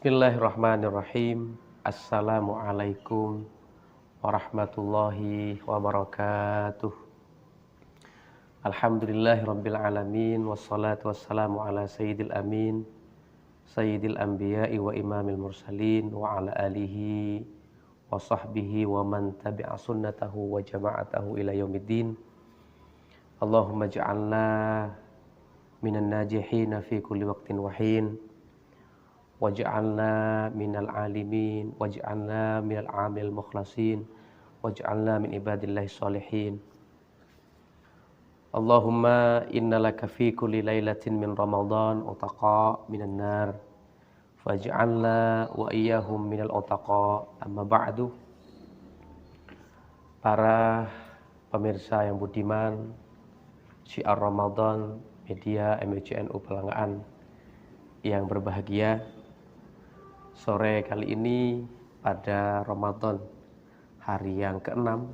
Bismillahirrahmanirrahim. Assalamualaikum warahmatullahi wabarakatuh. Alhamdulillahirabbil alamin wassalatu wassalamu ala sayyidil amin sayyidil anbiya'i wa imamil mursalin wa ala alihi wa sahbihi wa man tabi'a sunnatahu wa jama'atahu ila yaumiddin. Allahumma ij'alna minan najihina fi kulli waqtin wa hin. Waj'alna minal alimin, waj'alna minal amil mukhlasin, waj'alna min ibadillahi sholihin. Allahumma innalaka fi kulli lailatin min Ramadan utaqa minan nar, faj'alna wa iyyahum minal utaqa. Amma ba'du. Para pemirsa yang budiman, Syiar Ramadan Media MBCNU Pelangaan yang berbahagia, sore kali ini pada Ramadan hari yang ke-6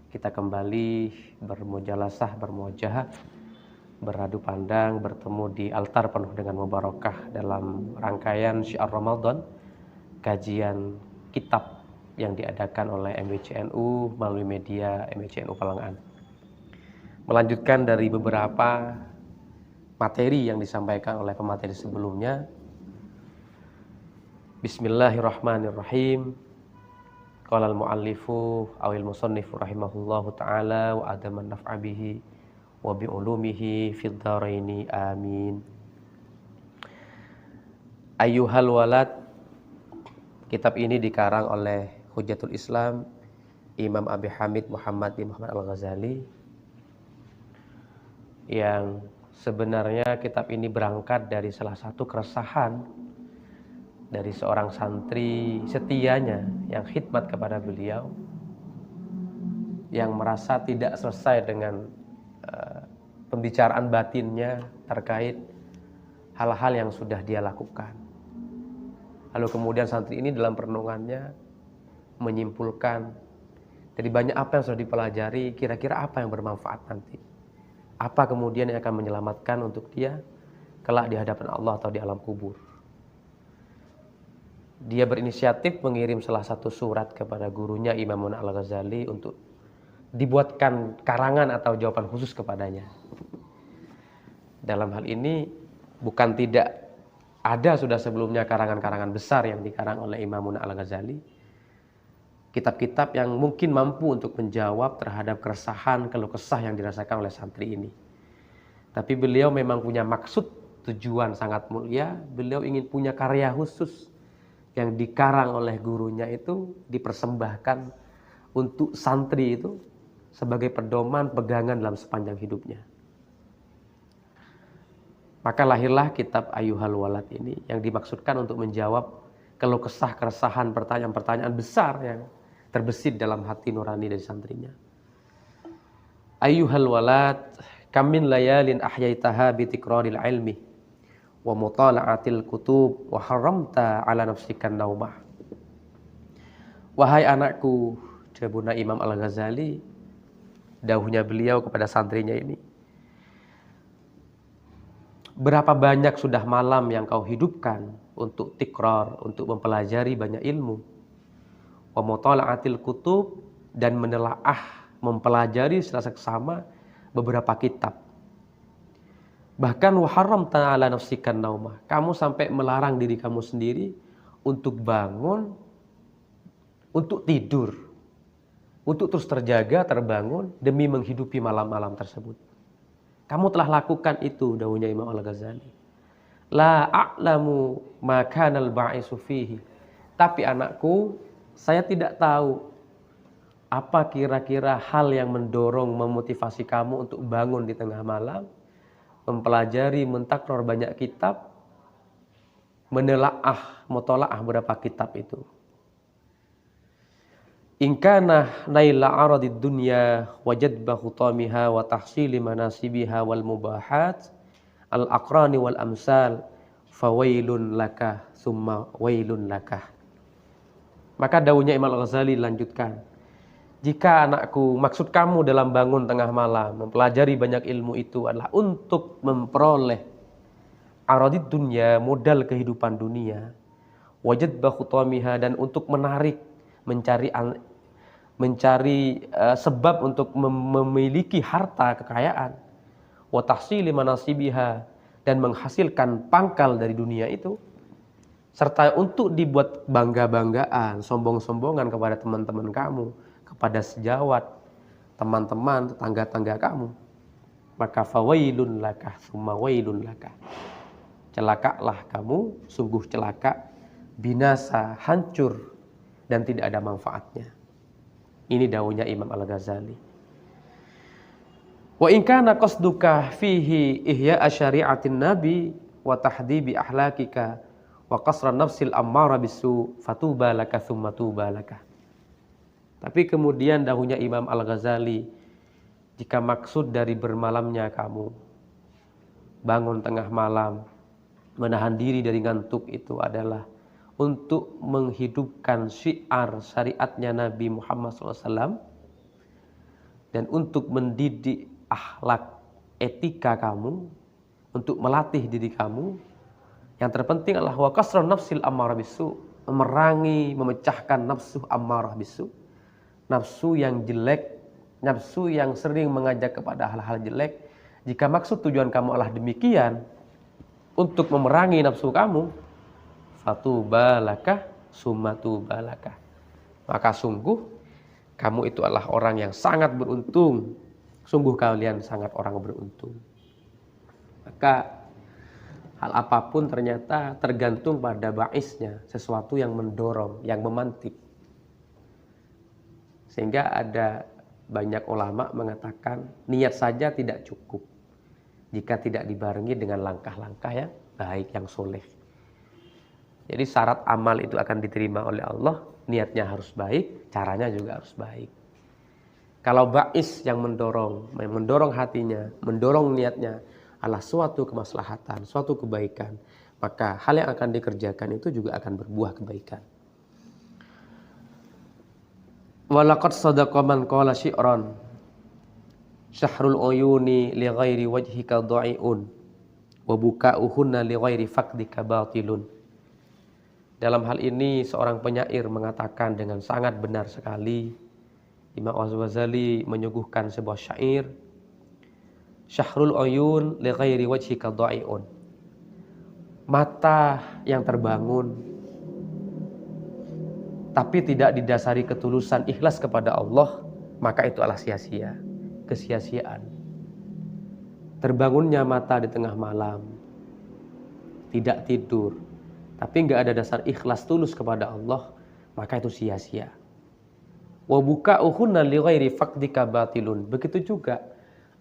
kita kembali bermujalasah, bermuajahah, beradu pandang, bertemu di altar penuh dengan mubarakah dalam rangkaian Syiar Ramadan, kajian kitab yang diadakan oleh MBCNU melalui media MBCNU Pelangaan. Melanjutkan dari beberapa materi yang disampaikan oleh pemateri sebelumnya. Bismillahirrahmanirrahim. Qala al-muallifu awil musannifu rahimahullahu ta'ala wa adaman naf'a bihi wa bi ulumihi fid dharaini amin. Ayyuhal walad. Kitab ini dikarang oleh Hujjatul Islam Imam Abi Hamid Muhammad bin Muhammad Al-Ghazali, yang sebenarnya kitab ini berangkat dari salah satu keresahan dari seorang santri setianya yang khidmat kepada beliau, yang merasa tidak selesai dengan pembicaraan batinnya terkait hal-hal yang sudah dia lakukan. Lalu kemudian santri ini dalam perenungannya menyimpulkan dari banyak apa yang sudah dipelajari, kira-kira apa yang bermanfaat nanti, apa kemudian yang akan menyelamatkan untuk dia kelak di hadapan Allah atau di alam kubur. Dia berinisiatif mengirim salah satu surat kepada gurunya Imam Al-Ghazali untuk dibuatkan karangan atau jawaban khusus kepadanya. Dalam hal ini bukan tidak ada sudah sebelumnya karangan-karangan besar yang dikarang oleh Imam Al-Ghazali, kitab-kitab yang mungkin mampu untuk menjawab terhadap keresahan, keluh kesah yang dirasakan oleh santri ini. Tapi beliau memang punya maksud, tujuan sangat mulia. Beliau ingin punya karya khusus yang dikarang oleh gurunya itu dipersembahkan untuk santri itu sebagai pedoman pegangan dalam sepanjang hidupnya. Maka lahirlah kitab Ayyuhal Walad ini yang dimaksudkan untuk menjawab keluh kesah, keresahan, pertanyaan-pertanyaan besar yang terbesit dalam hati nurani dari santrinya. Ayyuhal Walad, kam min layalin ahyaitaha bi tikraril ilmi wa mutala'atil kutub wa haramta ala nafsikan naumah. Wahai anakku, jawabuna Imam Al-Ghazali, dawuhnya beliau kepada santrinya ini, berapa banyak sudah malam yang kau hidupkan untuk tikrar, untuk mempelajari banyak ilmu, wa mutala'atil kutub, dan menelaah, mempelajari secara seksama beberapa kitab. Bahkan waharam ta'ala nafsikan naumah, kamu sampai melarang diri kamu sendiri untuk bangun, untuk tidur, untuk terus terjaga, terbangun demi menghidupi malam-malam tersebut. Kamu telah lakukan itu, dawuhnya Imam Al-Ghazali. La a'lamu ma kanal ba'isu fihi. Tapi anakku, saya tidak tahu apa kira-kira hal yang mendorong, memotivasi kamu untuk bangun di tengah malam, mempelajari, mentakrar banyak kitab, menelaah, mutalaah beberapa kitab itu. In kana naila aradid dunya wajadba khutamiha wa tahsili manasibiha wal mubahat al aqrani wal amsal fawailun laka summa wailun laka. Maka dawuhnya Imam Al-Ghazali lanjutkan, jika anakku, maksud kamu dalam bangun tengah malam, mempelajari banyak ilmu itu adalah untuk memperoleh aradid dunya, modal kehidupan dunia, wajadba khutamiha, dan untuk menarik, mencari sebab untuk memiliki harta kekayaan, wa tahsili manasibiha, dan menghasilkan pangkal dari dunia itu, serta untuk dibuat bangga-banggaan, sombong-sombongan kepada teman-teman kamu, kepada sejawat, teman-teman, tetangga-tangga kamu, maka fawailun laka summa wailun laka, celakalah kamu, sungguh celaka, binasa, hancur, dan tidak ada manfaatnya. Ini dawuhnya Imam Al-Ghazali. Wa in kana qasduka fihi ihya syari'atin nabi wa tahdibi ahlakika wa qasra nafsil ammara bisu fatuba laka thumma tuba laka. Tapi kemudian dahulunya Imam Al-Ghazali, jika maksud dari bermalamnya kamu, bangun tengah malam, menahan diri dari ngantuk itu adalah untuk menghidupkan syiar syariatnya Nabi Muhammad SAW, dan untuk mendidik akhlak etika kamu, untuk melatih diri kamu, yang terpenting adalah wa kasrun nafsil ammarah bisu, memerangi, memecahkan nafsu ammarah bisu, nafsu yang jelek, nafsu yang sering mengajak kepada hal-hal jelek. Jika maksud tujuan kamu adalah demikian, untuk memerangi nafsu kamu, fatubalaka sumatubalaka, maka sungguh kamu itu adalah orang yang sangat beruntung. Sungguh kalian sangat orang beruntung. Maka hal apapun ternyata tergantung pada baisnya, sesuatu yang mendorong, yang memantik. Sehingga ada banyak ulama mengatakan niat saja tidak cukup jika tidak dibarengi dengan langkah-langkah yang baik, yang soleh. Jadi syarat amal itu akan diterima oleh Allah, niatnya harus baik, caranya juga harus baik. Kalau bais yang mendorong hatinya, mendorong niatnya adalah suatu kemaslahatan, suatu kebaikan, maka hal yang akan dikerjakan itu juga akan berbuah kebaikan. Walaqad sadaqa man qala syi'ran syahrul uyuni li ghairi wajhika dha'iun wa buka'uhunna li ghairi faqdika batilun. Dalam hal ini seorang penyair mengatakan dengan sangat benar sekali. Imam Al-Ghazali menyuguhkan sebuah syair, syahrul uyun li ghairi wajhika dha'iun. Mata yang terbangun tapi tidak didasari ketulusan ikhlas kepada Allah, maka itu adalah sia-sia, kesia-siaan. Terbangunnya mata di tengah malam, tidak tidur, tapi enggak ada dasar ikhlas tulus kepada Allah, maka itu sia-sia. Wa buka'uhunna li ghairi faqdika batilun. Begitu juga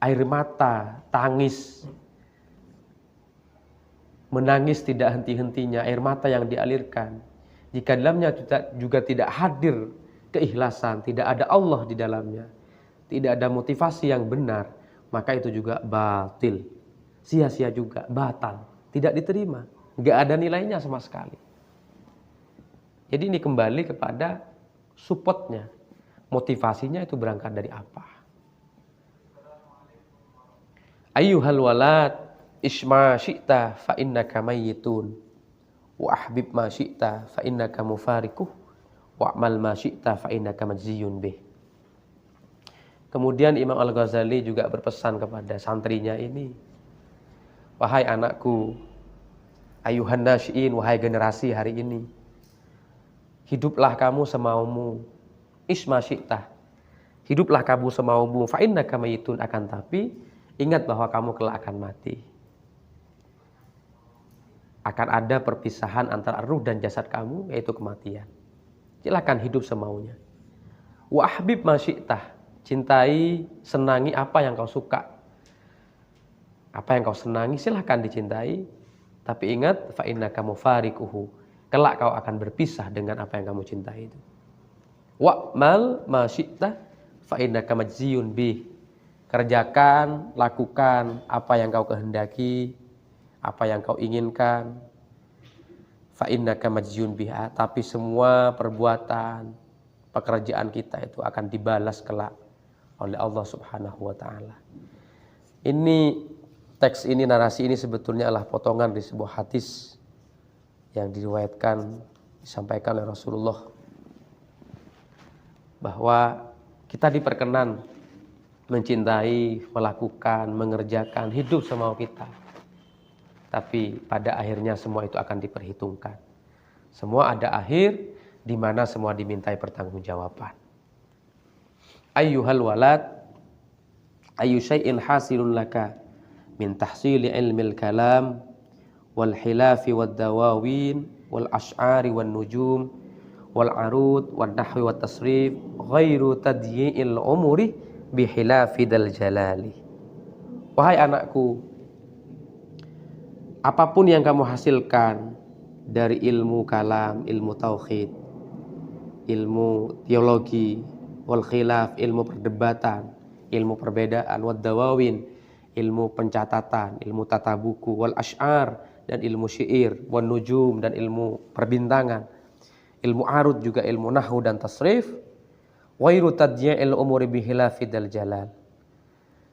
air mata, tangis, menangis tidak henti-hentinya, air mata yang dialirkan, jika dalamnya juga tidak hadir keikhlasan, tidak ada Allah di dalamnya, tidak ada motivasi yang benar, maka itu juga batil, sia-sia juga, batal, tidak diterima, nggak ada nilainya sama sekali. Jadi ini kembali kepada supportnya, motivasinya itu berangkat dari apa. Ayyuhal walad isma syi'ta fa innaka mayyitun wa ahbib ma syi'ta fa innaka mufariquh wa amal ma syi'ta fa innaka majziyun bih. Kemudian Imam Al-Ghazali juga berpesan kepada santrinya ini, wahai anakku, ayuhan nasyiin, wahai generasi hari ini, hiduplah kamu semaumu, isma syi'ta, hiduplah kamu semaumu, fa innaka mayyitun, akan tapi ingat bahwa kamu kelak akan mati. Akan ada perpisahan antara ruh dan jasad kamu, yaitu kematian. Silakan hidup semaunya. Wa ahbib ma syi'ta, cintai, senangi apa yang kau suka. Apa yang kau senangi silahkan dicintai. Tapi ingat, fa innaka mufariquhu, kelak kau akan berpisah dengan apa yang kamu cintai itu. Wa'mal ma syi'ta fa innaka majziyun bih, kerjakan, lakukan apa yang kau kehendaki, apa yang kau inginkan. Fa innaka majziyun biha, tapi semua perbuatan, pekerjaan kita itu akan dibalas kelak oleh Allah Subhanahu wa taala. Ini teks ini, narasi ini sebetulnya adalah potongan dari sebuah hadis yang diriwayatkan disampaikan oleh Rasulullah bahwa kita diperkenan mencintai, melakukan, mengerjakan, hidup semau kita. Tapi pada akhirnya semua itu akan diperhitungkan. Semua ada akhir di mana semua dimintai pertanggungjawaban. Ayyuhal walad, ayyu syai'in hasilun laka min tahsili ilmil kalam wal hilafi wad dawawin wal ash'ari wan nujum wal arud wan nahwi wat tasrif ghairu tadyi'il umuri bi hilafi dal jalali. Wahai anakku, apapun yang kamu hasilkan dari ilmu kalam, ilmu tauhid, ilmu teologi, wal khilaf, ilmu perdebatan, ilmu perbedaan, wad dawawin, ilmu pencatatan, ilmu tata buku, wal ash'ar, dan ilmu syair, wan nujum, dan ilmu perbintangan, ilmu arud juga ilmu nahwu dan tasrif, wairu tadyi'il umuri bihilafi dal jalal.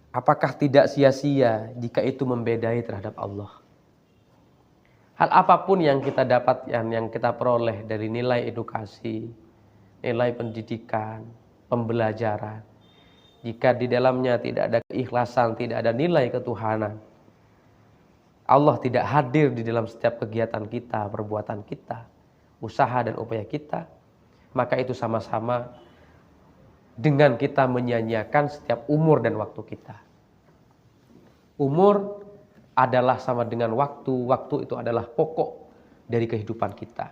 Apakah tidak sia-sia jika itu membedai terhadap Allah? Hal apapun yang kita dapatkan, yang kita peroleh dari nilai edukasi, nilai pendidikan, pembelajaran, jika di dalamnya tidak ada keikhlasan, tidak ada nilai ketuhanan, Allah tidak hadir di dalam setiap kegiatan kita, perbuatan kita, usaha dan upaya kita, maka itu sama-sama dengan kita menyia-nyiakan setiap umur dan waktu kita. Umur adalah sama dengan waktu, waktu itu adalah pokok dari kehidupan kita.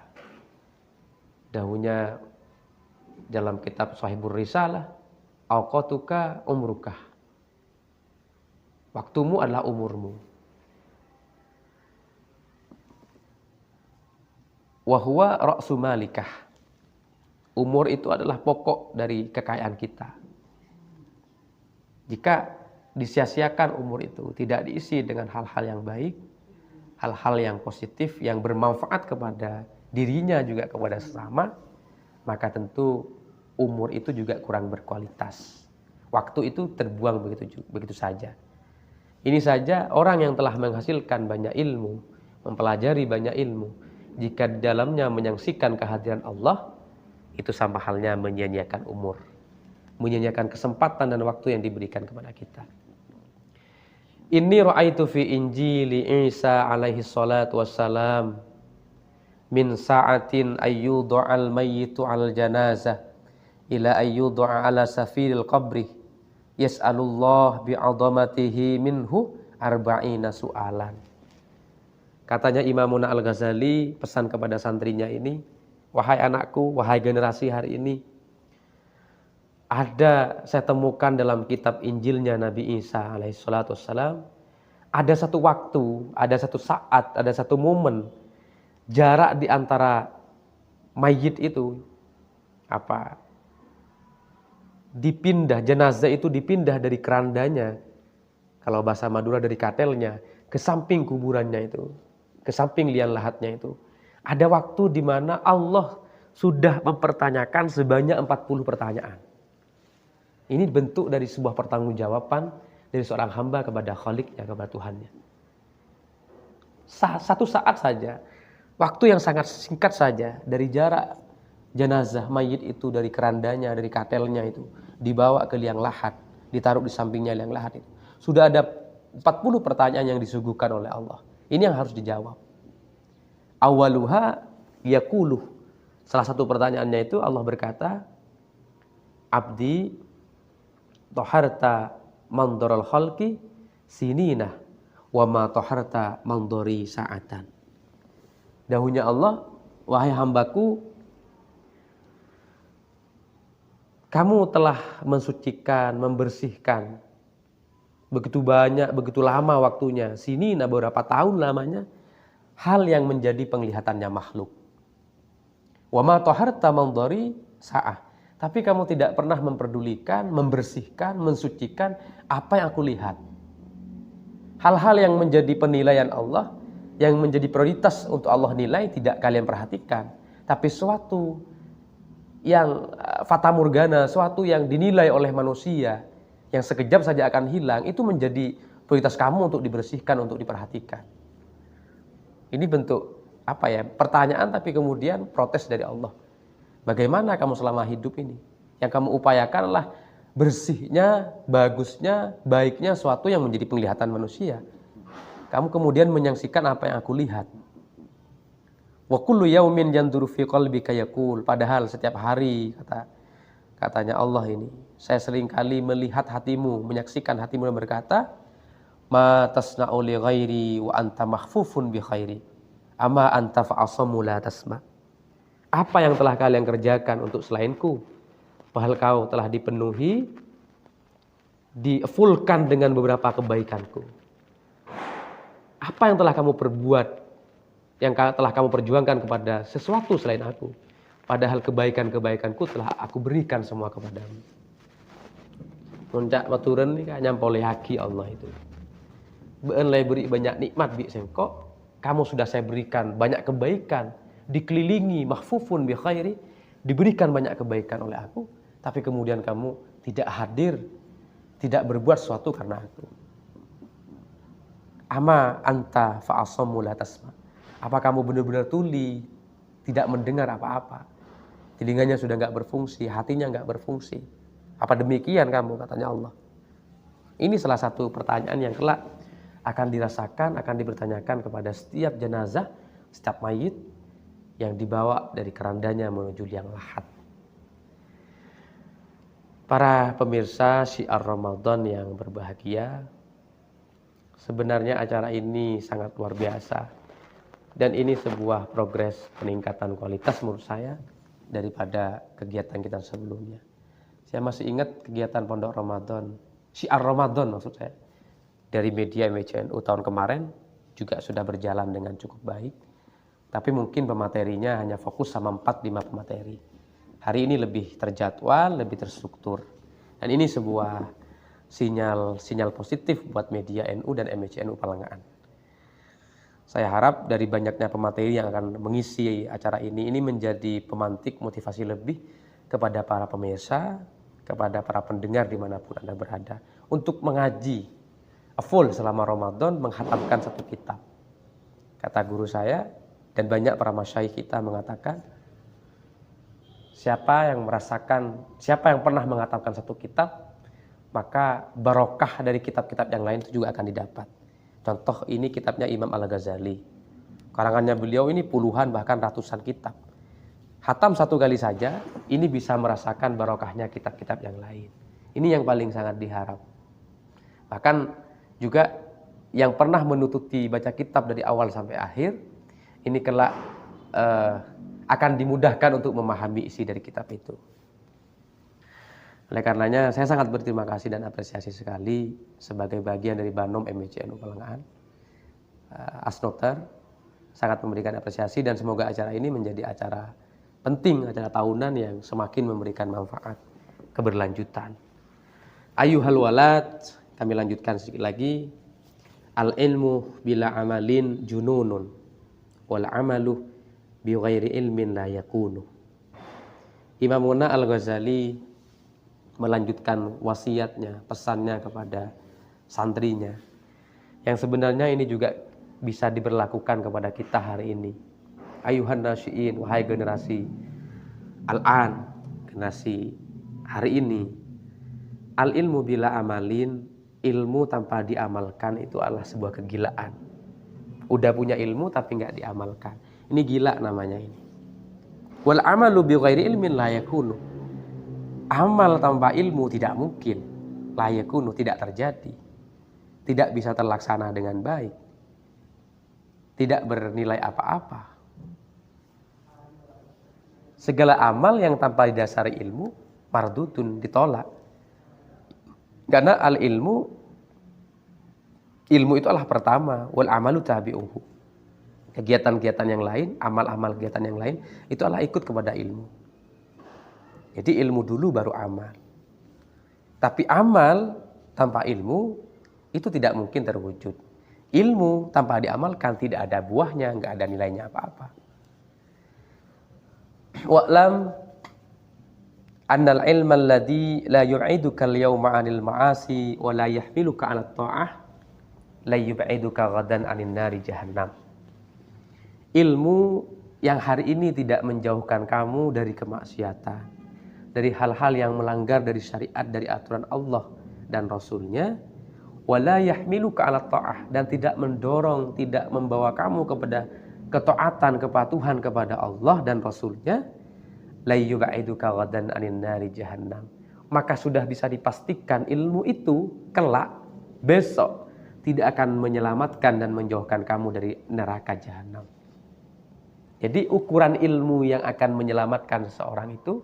Dahulunya dalam kitab Sahibur Risalah, awqatuka umruka. Waktumu adalah umurmu. Wa huwa ra'su malikah. Umur itu adalah pokok dari kekayaan kita. Jika disia-siakan umur itu, tidak diisi dengan hal-hal yang baik, hal-hal yang positif, yang bermanfaat kepada dirinya juga kepada sesama, maka tentu umur itu juga kurang berkualitas. Waktu itu terbuang begitu saja. Ini saja orang yang telah menghasilkan banyak ilmu, mempelajari banyak ilmu, jika di dalamnya menyaksikan kehadiran Allah, itu sama halnya menyia-nyiakan umur, menyia-nyiakan kesempatan dan waktu yang diberikan kepada kita. Inni ra'aitu fi Injili Isa alaihi salatu wassalam min sa'atin ayyudu'al mayyitu al janazah ila ayyudu'a ala safiril qabri yas'alullah bi'adhamatihi minhu arba'ina su'alan. Katanya Imamuna Al-Ghazali pesan kepada santrinya ini, wahai anakku, wahai generasi hari ini, saya temukan dalam kitab Injilnya Nabi Isa alaihissalatu wassalam, ada satu waktu, ada satu saat, ada satu momen, jarak di antara mayit itu, dipindah, jenazah itu dipindah dari kerandanya, kalau bahasa Madura dari katelnya, ke samping kuburannya itu, ke samping liang lahatnya itu. Ada waktu di mana Allah sudah mempertanyakan sebanyak 40 pertanyaan. Ini bentuk dari sebuah pertanggungjawaban dari seorang hamba kepada Khaliqnya, kepada Tuhannya. Satu saat saja, waktu yang sangat singkat saja, dari jarak jenazah mayit itu dari kerandanya, dari katelnya itu, dibawa ke liang lahat, ditaruh di sampingnya liang lahat itu. Sudah ada 40 pertanyaan yang disuguhkan oleh Allah. Ini yang harus dijawab. Awaluha yaquluh. Salah satu pertanyaannya itu Allah berkata, Abdi toharta mandoral khalqi sinina wa ma toharta mandori sa'atan. Dahulunya Allah, wahai hambaku, kamu telah mensucikan, membersihkan begitu banyak, begitu lama waktunya, sinina beberapa tahun lamanya, hal yang menjadi penglihatannya makhluk. Wa ma toharta mandori sa'ah. Tapi kamu tidak pernah memperdulikan, membersihkan, mensucikan apa yang aku lihat. Hal-hal yang menjadi penilaian Allah, yang menjadi prioritas untuk Allah nilai, tidak kalian perhatikan. Tapi suatu yang fatamorgana, suatu yang dinilai oleh manusia, yang sekejap saja akan hilang, itu menjadi prioritas kamu untuk dibersihkan, untuk diperhatikan. Ini bentuk pertanyaan tapi kemudian protes dari Allah. Bagaimana kamu selama hidup ini? Yang kamu upayakan adalah bersihnya, bagusnya, baiknya suatu yang menjadi penglihatan manusia. Kamu kemudian menyaksikan apa yang aku lihat. Wa kullu yaumin yanduru fi qalbika yaqul. Padahal setiap hari katanya Allah ini, saya sering kali melihat hatimu, menyaksikan hatimu dan berkata, ma tasna'u li ghairi wa anta mahfufun bi khairi. Ama anta fa'asamu la tasma. Apa yang telah kalian kerjakan untuk selainku? Padahal kau telah dipenuhi, di-fullkan dengan beberapa kebaikanku. Apa yang telah kamu perbuat, yang telah kamu perjuangkan kepada sesuatu selain aku? Padahal kebaikan-kebaikanku telah aku berikan semua kepadamu. Muncak maturan ini kayaknya nyampe haki Allah itu. Be'enlai beri banyak nikmat bi sengkok, kamu sudah saya berikan banyak kebaikan, dikelilingi mahfufun bi khairi, diberikan banyak kebaikan oleh aku, tapi kemudian kamu tidak hadir, tidak berbuat sesuatu karena aku. Ama anta fa'asamu la tasma. Apa kamu benar-benar tuli, tidak mendengar apa-apa? Telinganya sudah enggak berfungsi, hatinya enggak berfungsi. Apa demikian kamu, katanya Allah. Ini salah satu pertanyaan yang kelak akan dirasakan, akan dipertanyakan kepada setiap jenazah, setiap mayit yang dibawa dari kerandanya menuju liang lahat. Para pemirsa Syiar Ramadan yang berbahagia, sebenarnya acara ini sangat luar biasa. Dan ini sebuah progres peningkatan kualitas menurut saya daripada kegiatan kita sebelumnya. Saya masih ingat kegiatan Pondok Ramadan, Syiar Ramadan maksud saya, dari media MCNU tahun kemarin juga sudah berjalan dengan cukup baik. Tapi mungkin pematerinya hanya fokus sama 4-5 pemateri. Hari ini lebih terjadwal, lebih terstruktur. Dan ini sebuah sinyal positif buat media NU dan MCNU Pelengahan. Saya harap dari banyaknya pemateri yang akan mengisi acara ini menjadi pemantik motivasi lebih kepada para pemirsa, kepada para pendengar dimanapun Anda berada, untuk mengaji full selama Ramadan, menghatamkan satu kitab. Kata guru saya dan banyak para masyayikh kita mengatakan, siapa yang pernah menghatamkan satu kitab, maka barokah dari kitab-kitab yang lain itu juga akan didapat. Contoh ini kitabnya Imam Al-Ghazali. Karangannya beliau ini puluhan bahkan ratusan kitab. Hatam satu kali saja, ini bisa merasakan barokahnya kitab-kitab yang lain. Ini yang paling sangat diharap. Bahkan juga yang pernah menututi baca kitab dari awal sampai akhir, ini kelak akan dimudahkan untuk memahami isi dari kitab itu. Oleh karenanya saya sangat berterima kasih dan apresiasi sekali sebagai bagian dari Banom MCNU Pelengahan. Asnoter sangat memberikan apresiasi dan semoga acara ini menjadi acara penting, acara tahunan yang semakin memberikan manfaat keberlanjutan. Ayuhal walad, kami lanjutkan sedikit lagi. Al ilmu bila amalin jununun wal amalu bi ghairi ilmin la yakunu. Imamuna Al-Ghazali melanjutkan wasiatnya, pesannya kepada santrinya, yang sebenarnya ini juga bisa diberlakukan kepada kita hari ini. Ayuhan nasyiin, wahai generasi al-an, generasi hari ini. Al ilmu bila amalin, ilmu tanpa diamalkan itu adalah sebuah kegilaan. Udah punya ilmu tapi nggak diamalkan, ini gila namanya ini. Wal amalu bi ghairi ilmin la yakunu. Amal tanpa ilmu tidak mungkin, la yakunu, tidak terjadi, tidak bisa terlaksana dengan baik, tidak bernilai apa-apa. Segala amal yang tanpa didasari ilmu mardudun, ditolak. Karena ilmu itu adalah pertama, wal amalu tabi'uhu. Kegiatan-kegiatan yang lain, amal-amal kegiatan yang lain itu adalah ikut kepada ilmu. Jadi ilmu dulu baru amal. Tapi amal tanpa ilmu itu tidak mungkin terwujud. Ilmu tanpa diamalkan tidak ada buahnya, enggak ada nilainya apa-apa. Wa'lam annal ilma alladhi la yu'iduka al-yawma 'anil ma'asi wa la yahmiluka 'ala at-ta'ah la yub'iduka ghadan 'anin nari jahannam. ilmu yang hari ini tidak menjauhkan kamu dari kemaksiatan, dari hal-hal yang melanggar dari syariat, dari aturan Allah dan Rasulnya, wala yahmiluka ala ta'ah, dan tidak mendorong, tidak membawa kamu kepada ketaatan, kepatuhan kepada Allah dan Rasulnya, la yub'iduka ghadan anin nari jahannam. Maka sudah bisa dipastikan ilmu itu kelak, besok, tidak akan menyelamatkan dan menjauhkan kamu dari neraka jahanam. Jadi ukuran ilmu yang akan menyelamatkan seseorang itu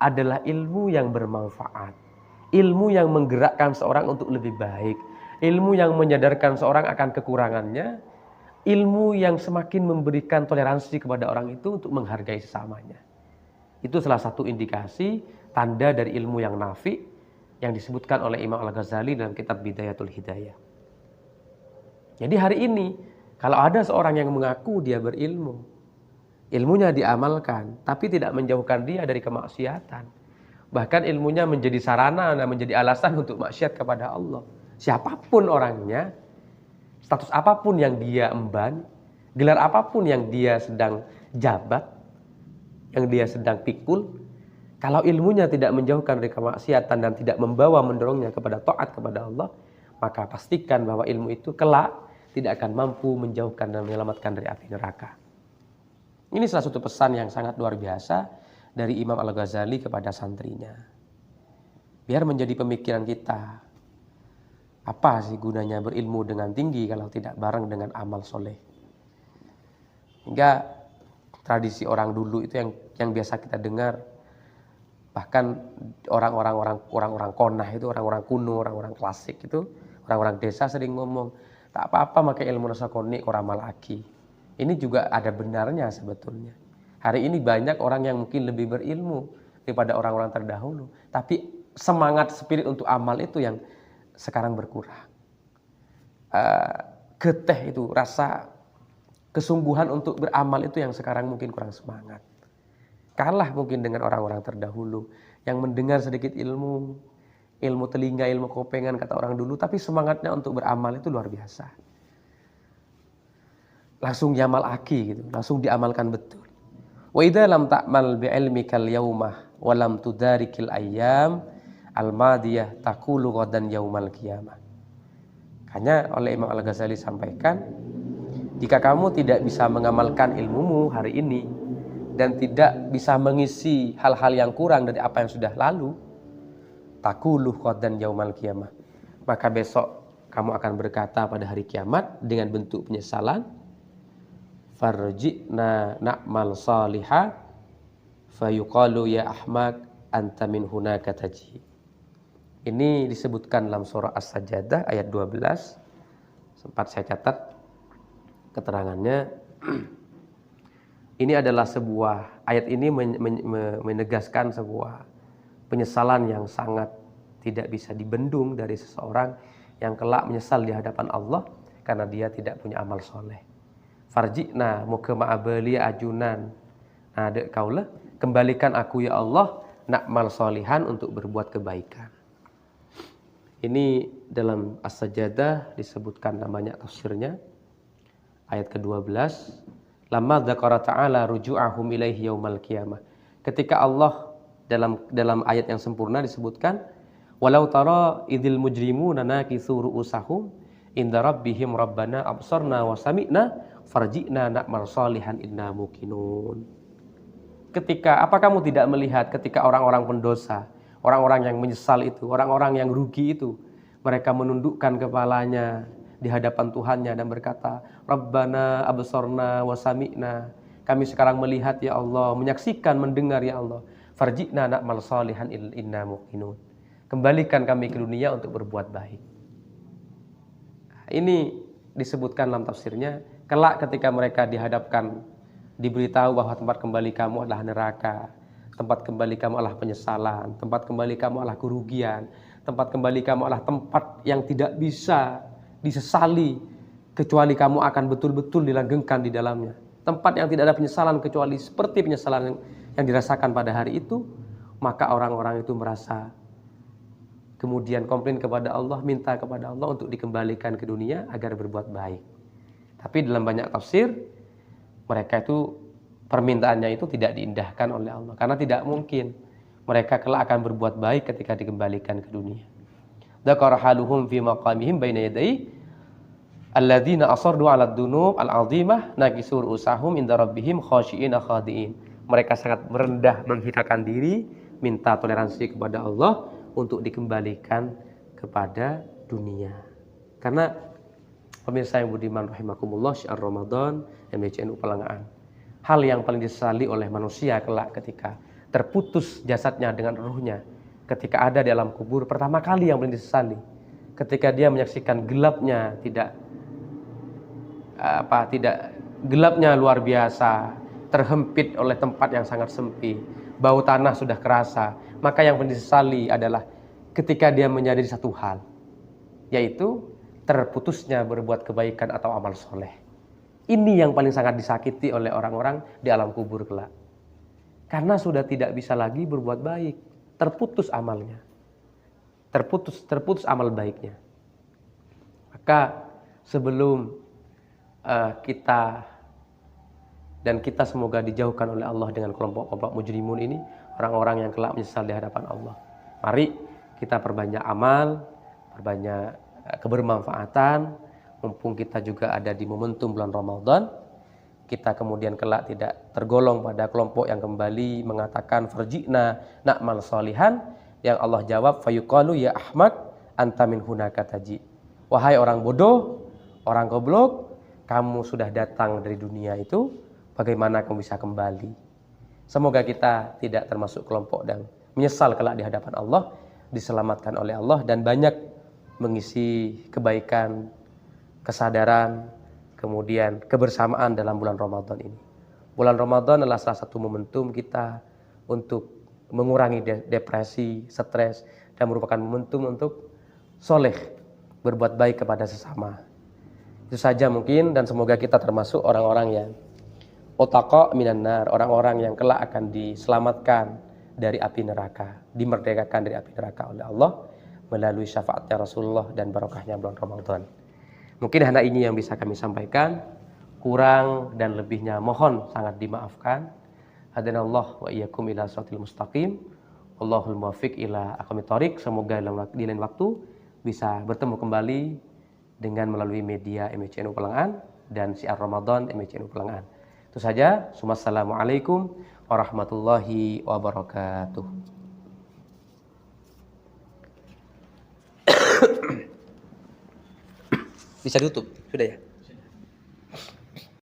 adalah ilmu yang bermanfaat. Ilmu yang menggerakkan seorang untuk lebih baik. Ilmu yang menyadarkan seorang akan kekurangannya. Ilmu yang semakin memberikan toleransi kepada orang itu untuk menghargai sesamanya. Itu salah satu indikasi tanda dari ilmu yang nafi yang disebutkan oleh Imam Al-Ghazali dalam kitab Bidayatul Hidayah. Jadi hari ini kalau ada seorang yang mengaku dia berilmu, ilmunya diamalkan, tapi tidak menjauhkan dia dari kemaksiatan. Bahkan ilmunya menjadi sarana dan menjadi alasan untuk maksiat kepada Allah. Siapapun orangnya, status apapun yang dia emban, gelar apapun yang dia sedang jabat, yang dia sedang pikul, kalau ilmunya tidak menjauhkan dari kemaksiatan dan tidak membawa mendorongnya kepada taat kepada Allah, maka pastikan bahwa ilmu itu kelak tidak akan mampu menjauhkan dan menyelamatkan dari api neraka. Ini salah satu pesan yang sangat luar biasa dari Imam Al-Ghazali kepada santrinya. Biar menjadi pemikiran kita, apa sih gunanya berilmu dengan tinggi kalau tidak bareng dengan amal soleh. Hingga tradisi orang dulu itu yang biasa kita dengar, bahkan orang-orang konah itu, orang-orang kuno, orang-orang klasik itu, orang-orang desa sering ngomong, tak apa-apa pakai ilmu nasakoni koramal lagi. Ini juga ada benarnya sebetulnya. Hari ini banyak orang yang mungkin lebih berilmu daripada orang-orang terdahulu. Tapi semangat spirit untuk amal itu yang sekarang berkurang. Geteh itu, rasa kesungguhan untuk beramal itu yang sekarang mungkin kurang semangat. Kalah mungkin dengan orang-orang terdahulu yang mendengar sedikit ilmu telinga, ilmu kopengan kata orang dulu, tapi semangatnya untuk beramal itu luar biasa. Langsung yamal aki gitu, langsung diamalkan betul. Wa idza lam ta'mal bi ilmikal yaumah wa lam tudarikil ayyam al-madiyah taqulu ghadan yaumal qiyamah. Hanya oleh Imam Al-Ghazali sampaikan, jika kamu tidak bisa mengamalkan ilmumu hari ini dan tidak bisa mengisi hal-hal yang kurang dari apa yang sudah lalu, taqulu ghadan yaumal qiyamah, maka besok kamu akan berkata pada hari kiamat dengan bentuk penyesalan, farji'na na'mal salihah fayuqalu ya ahmak anta min hunaka taji. Ini disebutkan dalam surah As-Sajdah ayat 12. Sempat saya catat keterangannya. Ini adalah sebuah ayat ini menegaskan sebuah penyesalan yang sangat tidak bisa dibendung dari seseorang yang kelak menyesal di hadapan Allah karena dia tidak punya amal soleh. Farji'na muka ma'abali ajunan. Nah, kaulah kembalikan aku ya Allah na'mal solihan untuk berbuat kebaikan. Ini dalam As-Sajdah disebutkan namanya tafsirnya ayat ke-12. Lamma dzakara ta'ala ruju'ahum ilaihi yaumal qiyamah. Ketika Allah dalam ayat yang sempurna disebutkan walau tara idzil mujrimuna nakitsu ru'usahum inda rabbihim rabbana absarna wa sami'na farji'na na'mal salihan inna muqinun. Ketika apa kamu tidak melihat ketika orang-orang pendosa, orang-orang yang menyesal itu, orang-orang yang rugi itu, mereka menundukkan kepalanya di hadapan Tuhannya dan berkata, Rabbana absarna wa sami'na. Kami sekarang melihat ya Allah, menyaksikan, mendengar ya Allah. Farji'na na'mal salihan inna muqinun. Kembalikan kami ke dunia untuk berbuat baik. Ini disebutkan dalam tafsirnya, kelak ketika mereka dihadapkan, diberitahu bahwa tempat kembali kamu adalah neraka, tempat kembali kamu adalah penyesalan, tempat kembali kamu adalah kerugian, tempat kembali kamu adalah tempat yang tidak bisa disesali kecuali kamu akan betul-betul dilanggengkan di dalamnya. Tempat yang tidak ada penyesalan kecuali seperti penyesalan yang dirasakan pada hari itu, maka orang-orang itu merasa kemudian komplain kepada Allah, minta kepada Allah untuk dikembalikan ke dunia agar berbuat baik. Tapi dalam banyak tafsir, mereka itu permintaannya itu tidak diindahkan oleh Allah, karena tidak mungkin mereka kelak akan berbuat baik ketika dikembalikan ke dunia. Dzakara haluhum fi maqamihim baina yaday alladzina asarru 'ala dzunub al-'azimah nakisur usahum inda rabbihim khashi'ina khadi'in. Mereka sangat merendah, menghinakan diri, minta toleransi kepada Allah untuk dikembalikan kepada dunia. Karena pemirsa yang budiman rahimakumullah, syiar Ramadan MBCNU Pelangaan, hal yang paling disesali oleh manusia kelak ketika terputus jasadnya dengan ruhnya, ketika ada di alam kubur, pertama kali yang paling disesali ketika dia menyaksikan gelapnya tidak gelapnya luar biasa, terhempit oleh tempat yang sangat sempit, bau tanah sudah kerasa. Maka yang paling disesali adalah ketika dia menyadari satu hal, yaitu terputusnya berbuat kebaikan atau amal soleh. Ini yang paling sangat disakiti oleh orang-orang di alam kubur kelak. Karena sudah tidak bisa lagi berbuat baik, terputus amalnya, terputus amal baiknya. Maka sebelum kita semoga dijauhkan oleh Allah dengan kelompok-kelompok mujrimun ini, orang-orang yang kelak menyesal di hadapan Allah, mari kita perbanyak amal, perbanyak kebermanfaatan, mumpung kita juga ada di momentum bulan Ramadan. Kita kemudian kelak tidak tergolong pada kelompok yang kembali mengatakan farji'na na'mal sholihan, yang Allah jawab fayuqalu ya Ahmad anta min hunaka taji. Wahai orang bodoh, orang goblok, kamu sudah datang dari dunia itu, bagaimana kamu bisa kembali? Semoga kita tidak termasuk kelompok yang menyesal kelak di hadapan Allah, diselamatkan oleh Allah, dan banyak mengisi kebaikan, kesadaran, kemudian kebersamaan dalam bulan Ramadan ini. Bulan Ramadan adalah salah satu momentum kita untuk mengurangi depresi, stres, dan merupakan momentum untuk soleh, berbuat baik kepada sesama. Itu saja mungkin, dan semoga kita termasuk orang-orang yang otaqa minan nar, orang-orang yang kelak akan diselamatkan dari api neraka, dimerdekakan dari api neraka oleh Allah melalui syafaatnya Rasulullah dan barokahnya bulan Ramadan. Mungkin hanya ini yang bisa kami sampaikan, kurang dan lebihnya mohon sangat dimaafkan. Hadanallah wa iyyakum ila shiratal mustaqim. Allahul muwaffiq ila aqwamit thoriq. Semoga di lain waktu bisa bertemu kembali dengan melalui media MBCNU Pelangaan dan syiar Ramadan MBCNU Pelangaan. Itu saja. Wassalamualaikum warahmatullahi wabarakatuh. Bisa ditutup, sudah ya?